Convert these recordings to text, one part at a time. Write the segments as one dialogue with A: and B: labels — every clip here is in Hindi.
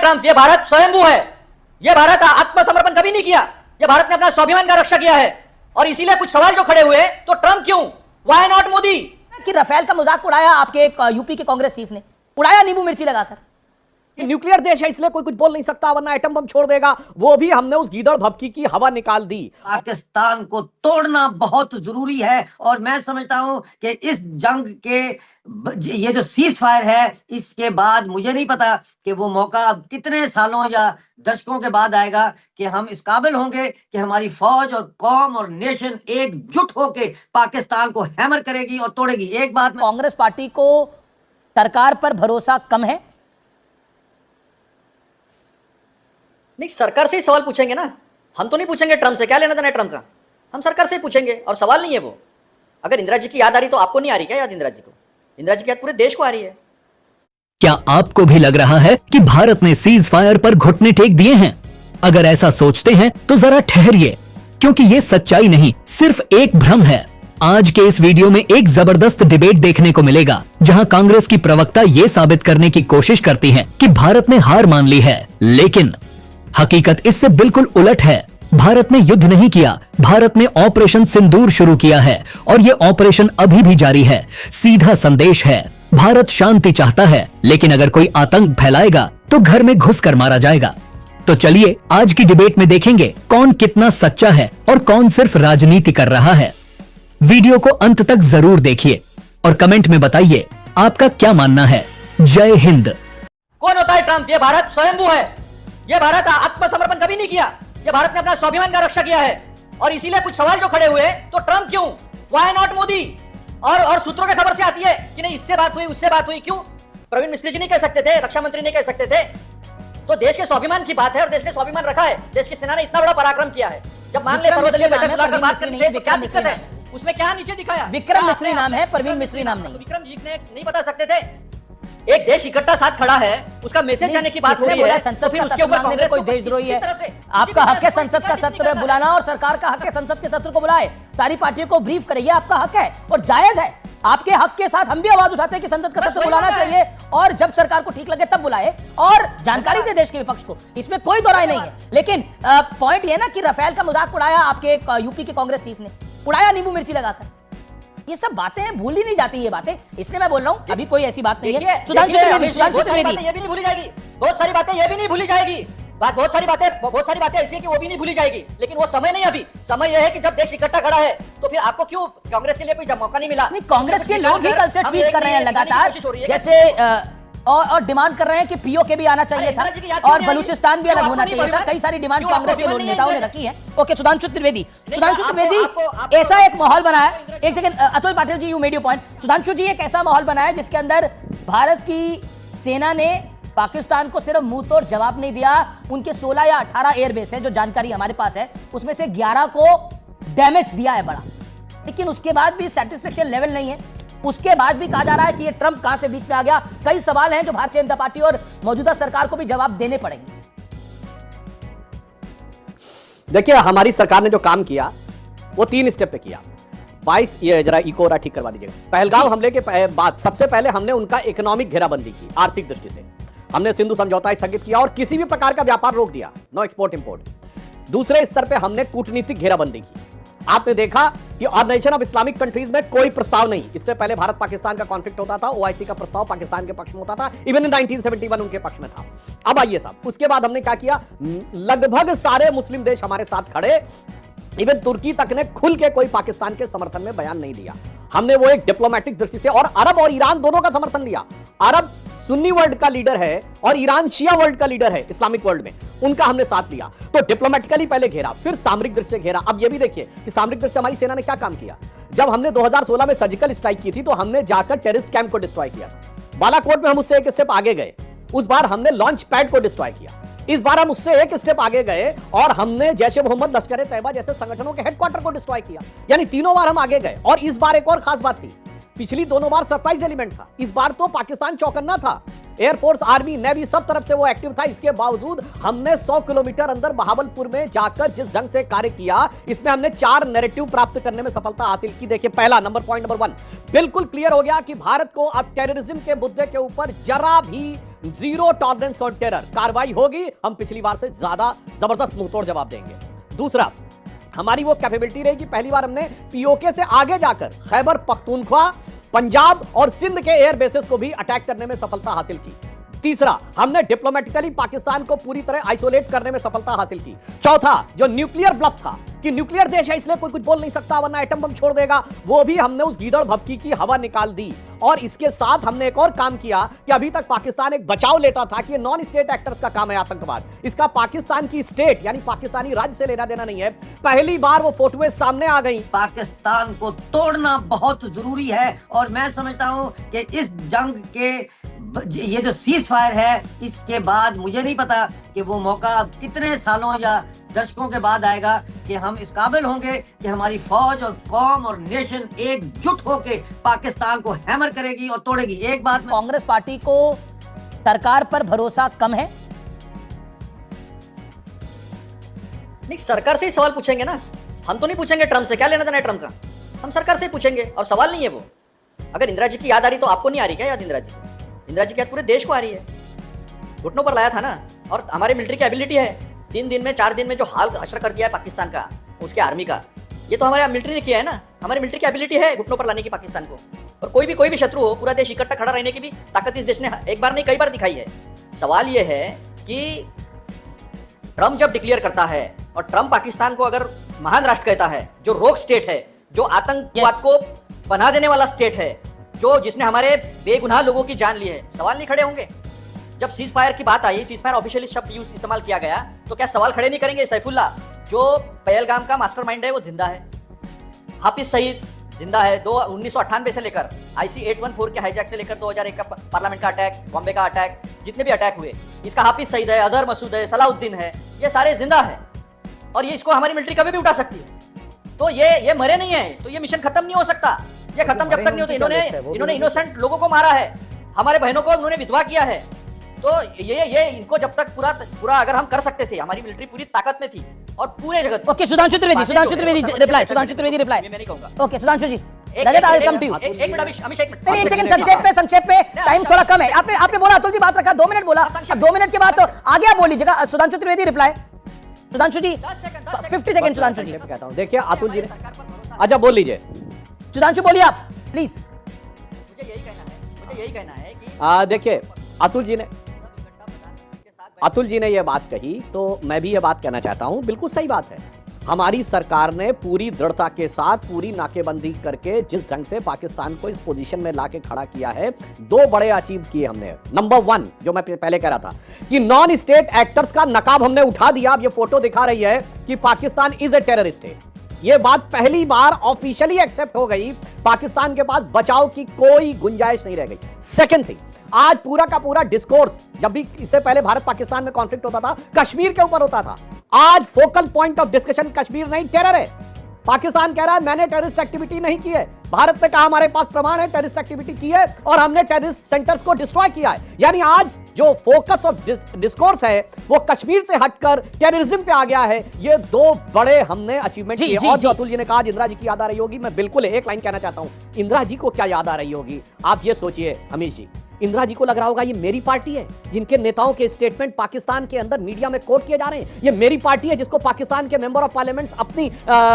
A: ट्रंप, ये भारत स्वयंभू है। ये भारत आत्मसमर्पण कभी नहीं किया। ये भारत ने अपना स्वाभिमान का रक्षा किया है। और इसीलिए कुछ सवाल जो खड़े हुए, तो ट्रंप क्यों, व्हाई नॉट मोदी?
B: कि राफेल का मजाक उड़ाया आपके एक यूपी के कांग्रेस चीफ ने, उड़ाया नींबू मिर्ची लगाकर।
C: न्यूक्लियर देश है इसलिए कोई कुछ बोल नहीं सकता, वरना एटम बम छोड़ देगा। वो भी हमने उस गीदड़ भभकी की हवा निकाल दी।
D: पाकिस्तान को तोड़ना बहुत जरूरी है और मैं समझता हूं कि इस जंग के ये जो सीज फायर है, इसके बाद मुझे नहीं पता कि वो मौका कितने सालों या दशकों के बाद आएगा कि हम इस काबिल होंगे कि हमारी फौज और कौम और नेशन एकजुट होकर पाकिस्तान को हैमर करेगी और तोड़ेगी। एक बात,
B: कांग्रेस पार्टी को सरकार पर भरोसा कम है?
A: नहीं, सरकार से ही सवाल पूछेंगे ना, हम तो नहीं पूछेंगे ट्रंप से। क्या लेना देना है ट्रंप का? हम सरकार से ही पूछेंगे। और सवाल नहीं है वो। अगर इंदिरा जी की याद आ रही तो आपको नहीं आ रही क्या याद? इंदिरा जी को, इंदिरा जी की याद पूरे देश को आ रही है।
E: क्या आपको भी लग रहा है कि भारत ने सीज फायर पर घुटने टेक दिए हैं? अगर ऐसा सोचते हैं तो जरा ठहरिए, क्योंकि ये सच्चाई नहीं, सिर्फ एक भ्रम है। आज के इस वीडियो में एक जबरदस्त डिबेट देखने को मिलेगा, जहां कांग्रेस की प्रवक्ता ये साबित करने की कोशिश करती हैं कि भारत ने हार मान ली है, लेकिन हकीकत इससे बिल्कुल उलट है। भारत ने युद्ध नहीं किया, भारत ने ऑपरेशन सिंदूर शुरू किया है और ये ऑपरेशन अभी भी जारी है। सीधा संदेश है, भारत शांति चाहता है, लेकिन अगर कोई आतंक फैलाएगा तो घर में घुस कर मारा जाएगा। तो चलिए आज की डिबेट में देखेंगे कौन कितना सच्चा है और कौन सिर्फ राजनीति कर रहा है। वीडियो को अंत तक जरूर देखिए और कमेंट में बताइए आपका क्या मानना है। जय हिंद।
A: कौन होता है ट्रंप? ये भारत स्वयंभू है। ये भारत आत्मसमर्पण कभी नहीं किया। ये भारत ने अपना स्वाभिमान का रक्षा किया है। और इसीलिए कुछ सवाल जो खड़े हुए, तो ट्रंप क्यों, व्हाई नॉट मोदी? और सूत्रों की खबर से आती है कि नहीं, इससे बात हुई, उससे बात हुई। क्यों? प्रवीण मिश्री जी नहीं कह सकते थे, रक्षा मंत्री नहीं कह सकते थे? तो देश के स्वाभिमान की बात है और देश ने स्वाभिमान रखा है। देश की सेना ने इतना बड़ा पराक्रम किया है। जब मान ले सर्वदलीय बैठक बुलाकर बात करनी चाहिए तो क्या दिक्कत है? उसमें क्या नीचे दिखाया?
B: विक्रम मिश्री नाम है, परवीन मिश्री नाम नहीं।
A: विक्रम जी ने नहीं बता सकते थे? एक देश इकट्ठा साथ खड़ा है, उसका मैसेज जाने की बात हो रही है, तो फिर उसके ऊपर कांग्रेस
B: कोई देशद्रोही है? आपका हक है संसद का सत्र बुलाना और सरकार का हक है संसद के सत्र को बुलाए, सारी पार्टियों को ब्रीफ करिए, आपका हक है और जायज है। आपके हक के साथ हम भी आवाज उठाते हैं कि संसद का सत्र बुलाना चाहिए और जब सरकार को ठीक लगे तब बुलाए और जानकारी दे देश के विपक्ष को, इसमें कोई दो राय नहीं है। लेकिन पॉइंट ये ना कि राफेल का मजाक उड़ाया आपके एक यूपी के कांग्रेस चीफ ने, उड़ाया नींबू मिर्ची लगाकर। ये सब बातें भूल ही नहीं जाती, ये बातें, इसलिए मैं बोल रहा हूं अभी कोई ऐसी बात नहीं है। सुधांशु त्रिवेदी,
A: ये भी नहीं भूली जाएगी, बहुत सारी बातें ये भी नहीं भूली जाएगी। बहुत सारी बातें ऐसी है कि वो भी नहीं भूली जाएगी। लेकिन वो समय नहीं, अभी समय यह है कि जब देश इकट्ठा खड़ा है, तो फिर आपको क्यों कांग्रेस के लिए कोई मौका नहीं मिला?
B: नहीं, कांग्रेस के लोग ही कल से ट्वीट कर रहे हैं लगातार, जैसे और डिमांड कर रहे हैं कि पीओके भी आना चाहिए था और बलूचिस्तान भी अलग होना चाहिए था। कई सारी डिमांड कांग्रेस के नेताओं ने रखी है। ओके, सुधांशु त्रिवेदी, ऐसा एक माहौल बनाया, एक second Atul Patil ji, you made your point. Sudhanshu ji, एक ऐसा माहौल बनाया जिसके अंदर भारत की सेना ने पाकिस्तान को सिर्फ मुंह तोड़ जवाब नहीं दिया, उनके 16 या 18 एयरबेस है, जो जानकारी हमारे पास है, उसमें से 11 को डैमेज दिया है बड़ा, लेकिन उसके बाद भी सेटिस्फेक्शन लेवल नहीं है। उसके बाद भी कहा जा रहा है कि ये ट्रंप कहां से बीच में आ गया। कई सवाल हैं जो भारतीय जनता पार्टी और मौजूदा सरकार को भी जवाब देने पड़ेंगे।
C: देखिए, हमारी सरकार ने जो काम किया वो 3 स्टेप पे किया। 22 ये जरा इको ठीक करवा दीजिएगा। पहलगाम हमले के बाद सबसे पहले हमने उनका इकोनॉमिक घेराबंदी की, आर्थिक दृष्टि से हमने सिंधु समझौता स्थगित किया और किसी भी प्रकार का व्यापार रोक दिया, नो एक्सपोर्ट इंपोर्ट। दूसरे स्तर पे हमने कूटनीतिक घेराबंदी की। आपने देखा कि ऑर्गेनाइजेशन ऑफ इस्लामिक कंट्रीज में कोई प्रस्ताव नहीं। इससे पहले भारत पाकिस्तान का कॉन्फ्लिक्ट होता था, ओआईसी का प्रस्ताव पाकिस्तान के पक्ष में होता था, इवन इन 1971 उनके पक्ष में था। अब आइए साहब, उसके बाद हमने क्या किया, लगभग सारे मुस्लिम देश हमारे साथ खड़े, इवन तुर्की तक ने खुल के कोई पाकिस्तान के समर्थन में बयान नहीं दिया। हमने वो एक डिप्लोमेटिक दृष्टि से, और अरब और ईरान दोनों का समर्थन लिया। अरब सुन्नी वर्ल्ड का लीडर है और ईरान शिया वर्ल्ड का लीडर है इस्लामिक वर्ल्ड में, उनका हमने साथ लिया। तो डिप्लोमेटिकली पहले घेरा, फिर सामरिक दृष्टि से घेरा। अब ये भी देखिए कि सामरिक दृष्टि से हमारी सेना ने क्या काम किया। जब हमने 2016 में सर्जिकल स्ट्राइक की थी तो हमने जाकर टेररिस्ट कैंप को डिस्ट्रॉय किया। बालाकोट में हम उससे एक स्टेप आगे गए, उस बार हमने लॉन्च पैड को डिस्ट्रॉय किया। इस बार हम उससे एक स्टेप आगे गए और हमने जैश ए मोहम्मद, लश्कर ए तैयबा जैसे संगठनों के हेडक्वार्टर को डिस्ट्रॉय किया। यानी तीनों बार हम आगे गए। और इस बार एक और खास बात थी, पिछली दोनों बार सरप्राइज एलिमेंट था, इस बार तो पाकिस्तान चौकन्ना था। एयरफोर्स, आर्मी, नेवी सब तरफ से वो एक्टिव था। इसके बावजूद हमने 100 किलोमीटर अंदर बहावलपुर में जाकर जिस ढंग से कार्य किया, इसमें हमने 4 नैरेटिव प्राप्त करने में सफलता हासिल की। देखिए, पहला पॉइंट नंबर 1 बिल्कुल क्लियर हो गया कि भारत को अब टेररिज्म के मुद्दे के ऊपर जरा भी जीरो टॉलरेंस ऑन टेरर, कार्रवाई होगी, हम पिछली बार से ज्यादा जबरदस्त मुंहतोड़ जवाब देंगे। दूसरा, हमारी वो कैपेबिलिटी रहेगी, पहली बार हमने पीओके से आगे जाकर खैबर पख्तूनख्वा, पंजाब और सिंध के एयर बेसेस को भी अटैक करने में सफलता हासिल की। तीसरा, हमने डिप्लोमेटिकली पाकिस्तान को पूरी तरह आइसोलेट करने में सफलता हासिल की। चौथा, जो न्यूक्लियर ब्लफ था कि न्यूक्लियर देश है इसलिए कोई कुछ बोल नहीं सकता वरना एटम बम छोड़ देगा, वो भी हमने उस गीदड़ भभकी की हवा निकाल दी। और इसके साथ हमने एक और काम किया कि अभी तक पाकिस्तान एक बचाव लेता था कि ये नॉन स्टेट एक्टर्स का काम है आतंकवाद, इसका पाकिस्तान की स्टेट यानी पाकिस्तानी राज्य से लेना देना नहीं है। पहली बार वो फोटोएं सामने आ गई।
D: पाकिस्तान को तोड़ना बहुत जरूरी है और मैं समझता हूं कि इस जंग के ये जो सीज फायर है इसके बाद मुझे नहीं पता कि वो मौका कितने सालों या दशकों के बाद आएगा कि हम इस काबिल होंगे कि हमारी फौज और कौम और नेशन एकजुट होकर पाकिस्तान को हैमर करेगी और तोड़ेगी। एक बात
B: कांग्रेस पार्टी को सरकार पर भरोसा कम है?
A: नहीं, सरकार से ही सवाल पूछेंगे ना, हम तो नहीं पूछेंगे ट्रम्प से, क्या लेना देना है ट्रम्प का, हम सरकार से ही पूछेंगे। और सवाल नहीं है वो, अगर इंदिरा जी की याद आ रही तो आपको नहीं आ रही क्या याद? इंदिरा जी की याद पूरे देश को आ रही है, घुटनों पर लाया था ना। और हमारी मिलिट्री की एबिलिटी है, 3 दिन में 4 दिन में जो हाल हशर कर दिया है पाकिस्तान का, उसके आर्मी का, ये तो हमारे मिलिट्री ने किया है ना। हमारी मिलिट्री की एबिलिटी है घुटनों पर लाने की पाकिस्तान को। और कोई भी शत्रु हो, पूरा देश इकट्ठा खड़ा रहने की भी ताकत इस देश ने एक बार नहीं कई बार दिखाई है। सवाल ये है कि ट्रम्प जब डिक्लेयर करता है और ट्रम्प पाकिस्तान को अगर महान राष्ट्र कहता है, जो रोग स्टेट है, जो आतंकवाद को पनाह देने वाला स्टेट है, जो जिसने हमारे बेगुनाह लोगों की जान ली है, सवाल नहीं खड़े होंगे? जब सीज फायर की बात आई, सीज फायर ऑफिशियली शब्द यूज इस्तेमाल किया गया, तो क्या सवाल खड़े नहीं करेंगे? सैफुल्लाह जो पहलगाम का मास्टरमाइंड है वो जिंदा है, हाफिज सईद जिंदा है। 1998 से लेकर IC 814 के हाईजैक से लेकर 2001 का पार्लियामेंट का अटैक, बॉम्बे का अटैक, जितने भी अटैक हुए, इसका हाफिज सईद है, अजहर मसूद है, सलाउद्दीन है, ये सारे जिंदा है। और ये इसको हमारी मिलिट्री कभी भी उठा सकती है। तो ये मरे नहीं है, तो ये मिशन खत्म नहीं हो सकता। ये खत्म जब तक नहीं होता। इन्होंने इनोसेंट लोगों को मारा है, हमारे बहनों को उन्होंने विधवा किया है। तो ये इनको जब तक पूरा अगर हम कर सकते थे, हमारी मिलिट्री पूरी ताकत में थी और पूरे जगत।
B: Okay, Sudhanshu Trivedi reply. Okay Sudhanshu ji, Rajat I come to you.
A: एक मिनट अमिश, एक मिनट,
B: एक सेकंड, संक्षेप पे टाइम थोड़ा कम है। आपने बोला अतुल जी बात रखा, 2 मिनट बोला, अब 2 मिनट के बाद तो आगे आप बोल लीजिएगा। सुधांशु त्रिवेदी रिप्लाई। सुधांशु जी 50 सेकंड। सुधांशु जी
C: कहता हूं, देखिए अतुल जी ने, अच्छा बोल लीजिए।
B: सुधांशु बोलिए आप प्लीज।
A: मुझे यही कहना है कि
C: देखिए अतुल जी ने यह बात कही तो मैं भी यह बात कहना चाहता हूं, बिल्कुल सही बात है। हमारी सरकार ने पूरी दृढ़ता के साथ पूरी नाकेबंदी करके जिस ढंग से पाकिस्तान को इस पोजीशन में लाके खड़ा किया है, 2 बड़े अचीव किए हमने। नंबर 1 जो मैं पहले कह रहा था कि नॉन स्टेट एक्टर्स का नकाब हमने उठा दिया। अब ये फोटो दिखा रही है कि Pakistan is a terror state, ये बात पहली बार ऑफिशियली एक्सेप्ट हो गई। पाकिस्तान के पास बचाव की कोई गुंजाइश नहीं रह गई। सेकंड थिंग, आज पूरा का पूरा डिस्कोर्स, जब भी इससे पहले भारत पाकिस्तान में कॉन्फ्लिक्ट होता था, कश्मीर के ऊपर होता था। आज focal point of discussion Kashmir नहीं, टेरर है। पाकिस्तान कह रहा है मैंने टेररिस्ट एक्टिविटी नहीं की है, भारत ने कहा हमारे पास प्रमाण है टेररिस्ट एक्टिविटी की है और हमने टेररिस्ट सेंटर्स को डिस्ट्रॉय किया है। यानी आज जो फोकस ऑफ डिस्कोर्स है वो कश्मीर से हटकर टेररिज्म पे आ गया है। ये 2 बड़े हमने अचीवमेंट किए। और जो अतुल जी ने कहा इंदिरा जी की याद आ रही होगी, मैं बिल्कुल एक लाइन कहना चाहता हूं, इंदिरा जी को क्या याद आ रही होगी? आप ये सोचिए अमीश जी, इंदिरा जी को लग रहा होगा ये मेरी पार्टी है जिनके नेताओं के स्टेटमेंट पाकिस्तान के अंदर मीडिया में कोट किए जा रहे हैं, ये मेरी पार्टी है जिसको पाकिस्तान के मेंबर ऑफ पार्लियामेंट अपनी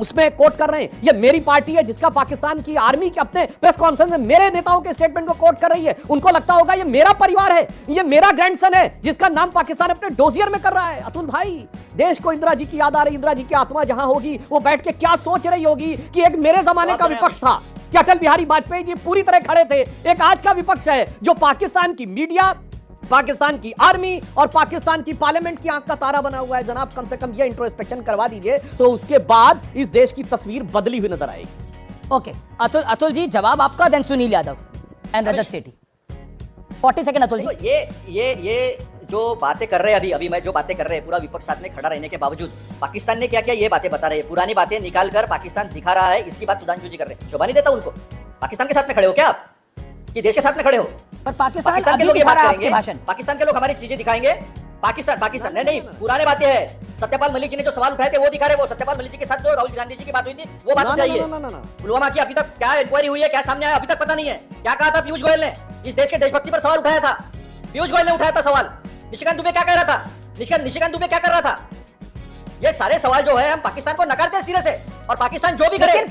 C: उसमें कोट कर रहे हैं, ये मेरी पार्टी है जिसका पाकिस्तान की आर्मी के अपने प्रेस कॉन्फ्रेंस में मेरे नेताओं के स्टेटमेंट को कोट कर रही है। उनको लगता होगा ये मेरा परिवार है, ये मेरा ग्रैंडसन है जिसका नाम पाकिस्तान अपने डोजियर में कर रहा है। अतुल भाई, देश को इंदिरा जी की याद आ रही, इंदिरा जी की आत्मा जहां होगी वो बैठ के क्या सोच रही होगी कि एक मेरे जमाने का विपक्ष था कि अटल बिहारी वाजपेयी जी पूरी तरह खड़े थे, एक आज का विपक्ष है जो पाकिस्तान की मीडिया, पाकिस्तान की आर्मी और पाकिस्तान की पार्लियामेंट की आंख का तारा बना हुआ है। जनाब कम से कम ये इंट्रोस्पेक्शन करवा दीजिए तो उसके बाद इस देश की तस्वीर बदली हुई नजर आएगी।
B: ओके अतुल जी, जवाब आपका, then Sunil Yadav and Rajat Sethi. 40 second Atul ji.
A: ये जो बातें कर रहे हैं अभी मैं जो बातें कर रहे हैं, पूरा विपक्ष साथ में खड़ा रहने के बावजूद पाकिस्तान ने क्या किया ये बातें बता रहे हैं, पुरानी बातें निकाल कर पाकिस्तान दिखा रहा है, इसकी बात सुधांशु जी कर रहे हैं। शोभा नहीं देता उनको? पाकिस्तान के साथ में खड़े हो क्या आप, कि देश के साथ में खड़े हो?
B: पर पाकिस्तान
A: के लोग ये बात करेंगे,
B: भाषण
A: पाकिस्तान के लोग हमारी चीजें दिखाएंगे। पाकिस्तान नहीं, पुराने बातें हैं। सत्यपाल मलिक जी ने जो सवाल उठाए थे वो दिखा रहे, वो सत्यपाल मलिक जी के साथ जो राहुल गांधी जी की बात हुई थी वो बात चाहिए। पुलवामा की अभी तक क्या इंक्वायरी हुई है, क्या सामने आया अभी तक पता नहीं है। क्या कहा था पीयूष गोयल ने, इस देश के देशभक्ति पर सवाल उठाया था। पीयूष गोयल ने उठाया था सवाल, निशिकांत दुबे क्या कह रहा था, निशिकांत दुबे क्या कर रहा था। ये सारे सवाल जो है हम पाकिस्तान को नकारते हैं सिरे से, और पाकिस्तान जो भी करे।
B: लेकिन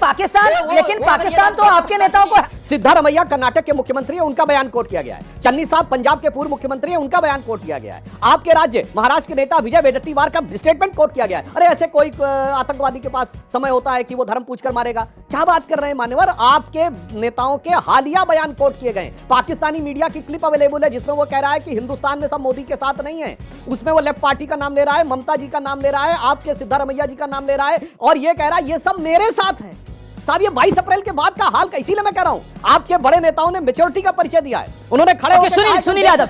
B: पाकिस्तान तो आपके नेताओं को
C: सिद्धारमैया कर्नाटक के मुख्यमंत्री है, उनका बयान कोट किया गया है। चन्नी साहब पंजाब के पूर्व मुख्यमंत्री हैं, उनका बयान कोट किया गया है। आपके राज्य महाराष्ट्र के नेता विजय वडेट्टीवार का स्टेटमेंट कोट किया गया है। अरे ऐसे कोई आतंकवादी के पास समय होता है कि वो धर्म पूछकर मारेगा? क्या बात कर रहे हैं मान्यवर? आपके नेताओं के हालिया बयान कोट किए गए। पाकिस्तानी मीडिया की क्लिप अवेलेबल है जिसमें वो कह रहा है कि हिंदुस्तान में सब मोदी के साथ नहीं है। उसमें वो लेफ्ट पार्टी का नाम ले रहा है, ममता जी का नाम ले रहा है, आपके सिद्धारमैया जी का नाम ले रहा है, और ये कह रहा है ये सब मेरे साथ है। साहब ये 22 अप्रैल के बाद का हाल, इसीलिए मैं कह रहा हूं आपके बड़े नेताओं ने मैच्योरिटी का परिचय दिया है। उन्होंने खड़े होकर
B: सुनील यादव